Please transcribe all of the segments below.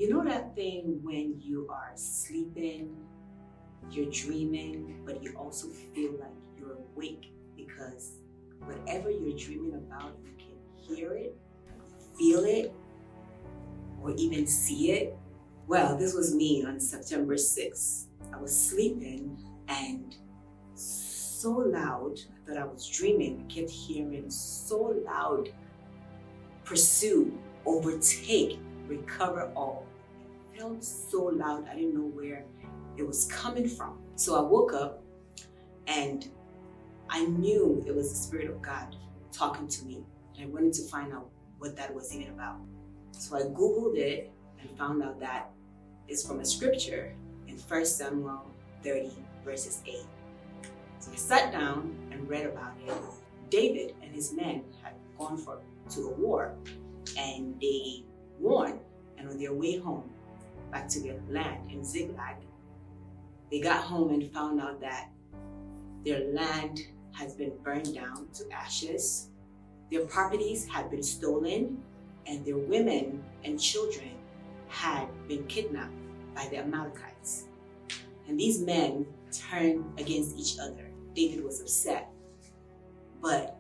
You know that thing when you are sleeping, you're dreaming, but you also feel like you're awake because whatever you're dreaming about, you can hear it, feel it, or even see it? Well, this was me on September 6th. I was sleeping and so loud, I thought I was dreaming. I kept hearing so loud, pursue, overtake, recover all. It felt so loud, I didn't know where it was coming from. So I woke up and I knew it was the Spirit of God talking to me. And I wanted to find out what that was even about. So I Googled it and found out that it's from a scripture in 1 Samuel 30 verses 8. So I sat down and read about it. David and his men had gone to a war and they won. And on their way home, back to their land in Ziklag, they got home and found out that their land has been burned down to ashes. Their properties had been stolen and their women and children had been kidnapped by the Amalekites. And these men turned against each other. David was upset, but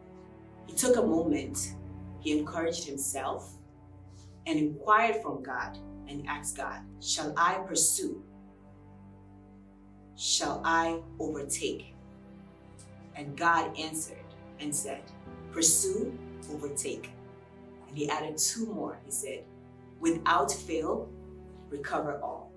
he took a moment, he encouraged himself and inquired from God and asked God, shall I pursue? Shall I overtake? And God answered and said, pursue, overtake. And he added two more. He said, without fail, recover all.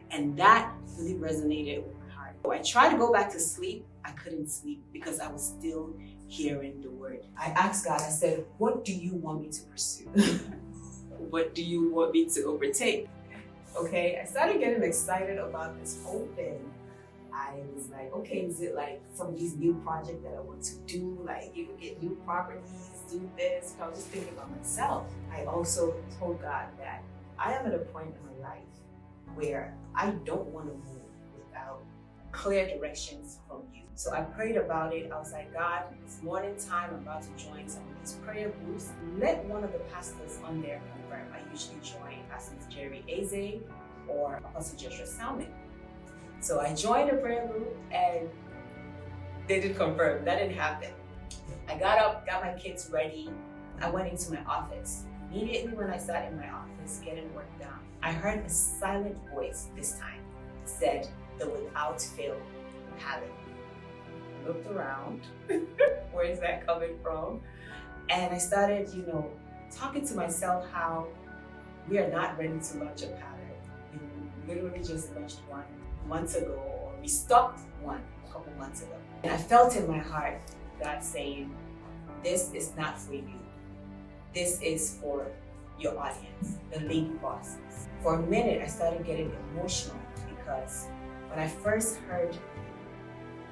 And that really resonated with my heart. I tried to go back to sleep. I couldn't sleep because I was still hearing the word. I asked God, I said, what do you want me to pursue? What do you want me to overtake? Okay, I started getting excited about this whole thing. I was like, okay, is it like some of these new projects that I want to do? Like, you can get new properties, do this. I was just thinking about myself. I also told God that I am at a point in my life where I don't want to move without clear directions from you. So I prayed about it. I was like, God, it's morning time. I'm about to join some of these prayer groups. Let one of the pastors on there confirm. I usually join Pastor Jerry Eze or Apostle Joshua Salmon. So I joined a prayer group and they did confirm. That didn't happen. I got up, got my kids ready. I went into my office. Immediately when I sat in my office getting work done, I heard a silent voice this time said, the without fail habit. I looked around, where is that coming from? And I started, talking to myself how we are not ready to launch a pattern. We literally just launched one months ago, or we stopped one a couple months ago. And I felt in my heart God saying, this is not for you. This is for your audience, the lady bosses. For a minute, I started getting emotional because when I first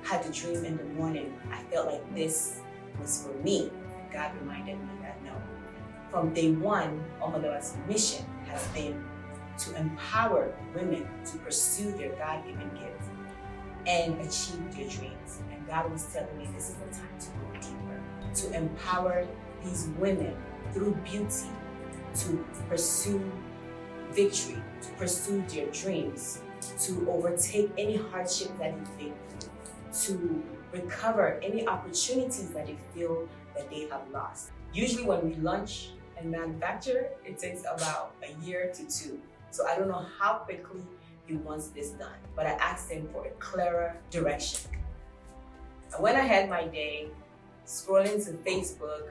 had the dream in the morning, I felt like this was for me. God reminded me that no. From day one, Omolewa's mission has been to empower women to pursue their God-given gifts and achieve their dreams. And God was telling me this is the time to go deeper, to empower these women through beauty to pursue victory, to pursue their dreams, to overtake any hardship that they face, to recover any opportunities that they feel that they have lost. Usually when we launch and manufacture, it takes about a year to 2. So I don't know how quickly he wants this done, but I asked him for a clearer direction. I went ahead my day, scrolling to Facebook,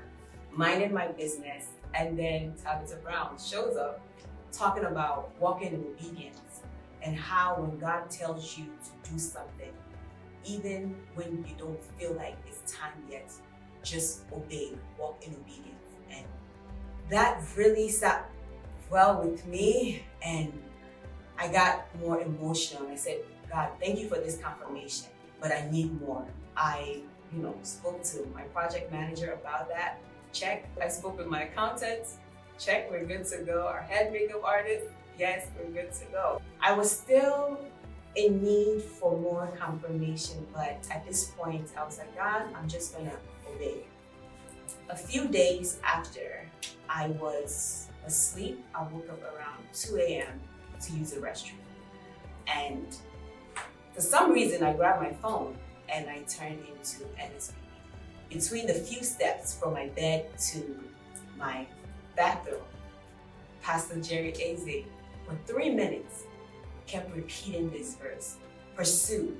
minding my business, and then Tabitha Brown shows up talking about walking in obedience and how when God tells you to do something, even when you don't feel like it's time yet, just obey, walk in obedience. And that really sat well with me, and I got more emotional. I said, God, thank you for this confirmation, but I need more. I, spoke to my project manager about that. Check. I spoke with my accountant. Check, we're good to go. Our head makeup artist, yes, we're good to go. I was still in need for more confirmation, but at this point, I was like, God, I'm just gonna obey. A few days after I was asleep. I woke up around 2 a.m. to use the restroom. And for some reason, I grabbed my phone and I turned into NSPB. Between the few steps from my bed to my bathroom, Pastor Jerry Eze, for 3 minutes, kept repeating this verse: pursue,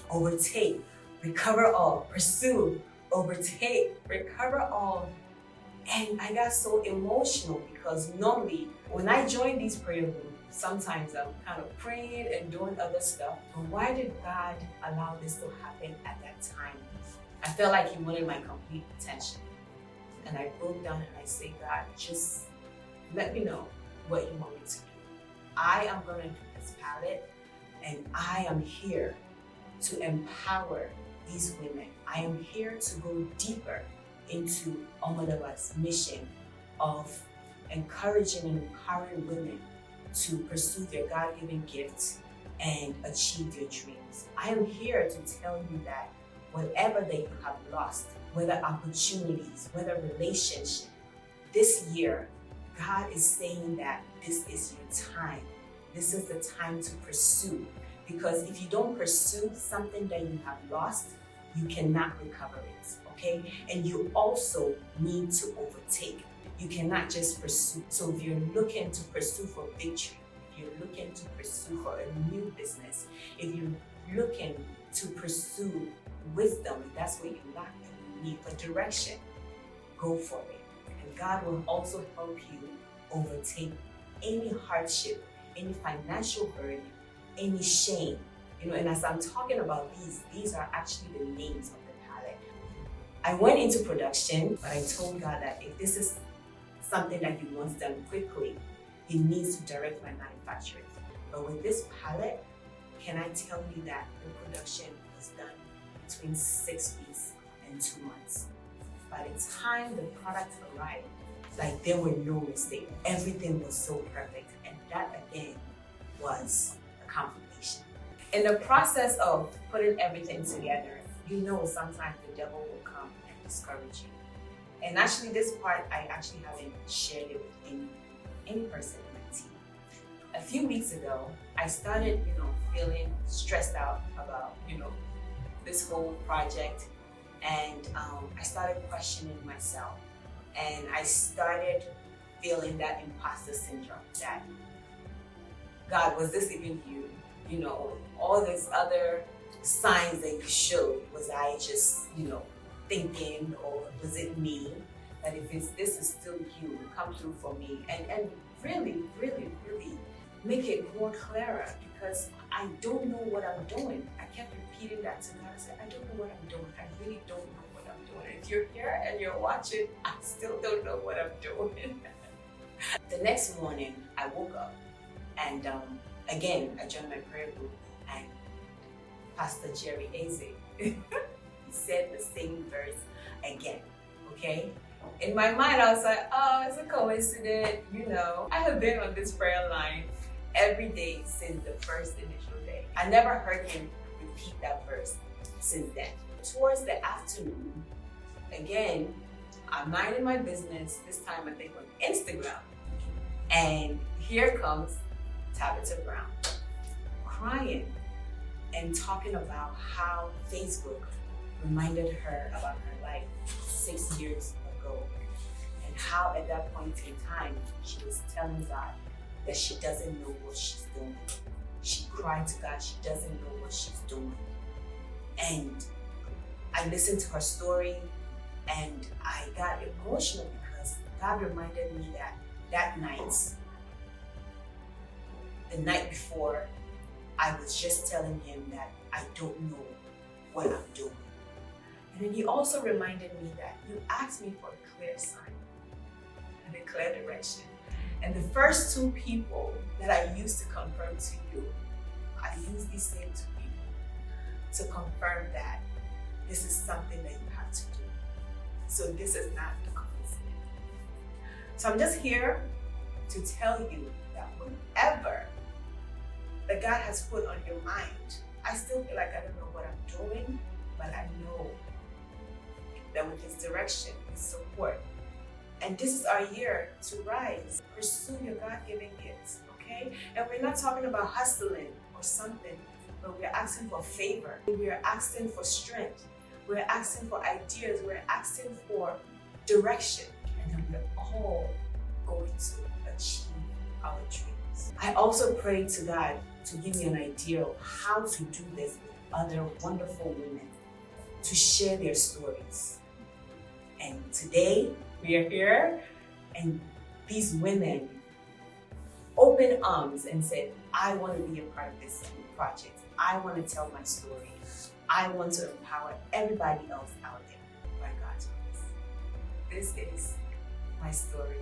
overtake, recover all, pursue, overtake, recover all. And I got so emotional because normally when I join these prayer groups, sometimes I'm kind of praying and doing other stuff. But why did God allow this to happen at that time? I felt like He wanted my complete attention. And I broke down and I said, God, just let me know what you want me to do. I am going to do this palette, and I am here to empower these women. I am here to go deeper into Omolewa's mission of encouraging and empowering women to pursue their God-given gifts and achieve their dreams. I am here to tell you that whatever that you have lost, whether opportunities, whether relationships, this year, God is saying that this is your time. This is the time to pursue. Because if you don't pursue something that you have lost, you cannot recover it, okay? And you also need to overtake. You cannot just pursue. So if you're looking to pursue for victory, if you're looking to pursue for a new business, if you're looking to pursue wisdom, that's what you lack and you need for direction, go for it. And God will also help you overtake any hardship, any financial burden, any shame. And as I'm talking about these are actually the names of the palette. I went into production, but I told God that if this is something that He wants done quickly, He needs to direct my manufacturing. But with this palette, can I tell you that the production was done between 6 weeks and 2 months. By the time the product arrived, like there were no mistakes. Everything was so perfect. And that again was a confirmation. In the process of putting everything together, sometimes the devil will come and discourage you. And actually this part, I actually haven't shared it with any person in my team. A few weeks ago, I started, feeling stressed out about, this whole project. And I started questioning myself. And I started feeling that imposter syndrome that, God, was this even you? All these other signs that you showed, was I just, thinking, or was it me? That if this is still you, come through for me. And really, really, really make it more clearer, because I don't know what I'm doing. I kept repeating that to God. I said, I don't know what I'm doing. I really don't know what I'm doing. And if you're here and you're watching, I still don't know what I'm doing. The next morning, I woke up and again, I joined my prayer group, and Pastor Jerry Eze, he said the same verse again, okay? In my mind, I was like, oh, it's a coincidence, I have been on this prayer line every day since the first initial day. I never heard him repeat that verse since then. Towards the afternoon, again, I'm minding my business, this time I think on Instagram, and here comes Tabitha Brown, crying and talking about how Facebook reminded her about her life 6 years ago, and how at that point in time she was telling God that she doesn't know what she's doing. She cried to God, she doesn't know what she's doing. And I listened to her story and I got emotional, because God reminded me that night, the night before, I was just telling Him that I don't know what I'm doing. And then He also reminded me that you asked me for a clear sign and a clear direction. And the first 2 people that I used to confirm to you, I used these same 2 people to confirm that this is something that you have to do. So this is not a coincidence. So I'm just here to tell you that whatever that God has put on your mind, I still feel like I don't know what I'm doing, but I know that with His direction, His support, And this is our year to rise. Pursue your God-given gifts, okay? And we're not talking about hustling or something, but we're asking for favor. We're asking for strength. We're asking for ideas. We're asking for direction. And then we're all going to achieve our dreams. I also pray to God to give me an idea of how to do this with other wonderful women, to share their stories. And today we are here, and these women opened arms and said, I want to be a part of this project. I want to tell my story. I want to empower everybody else out there by God's grace. This is my story.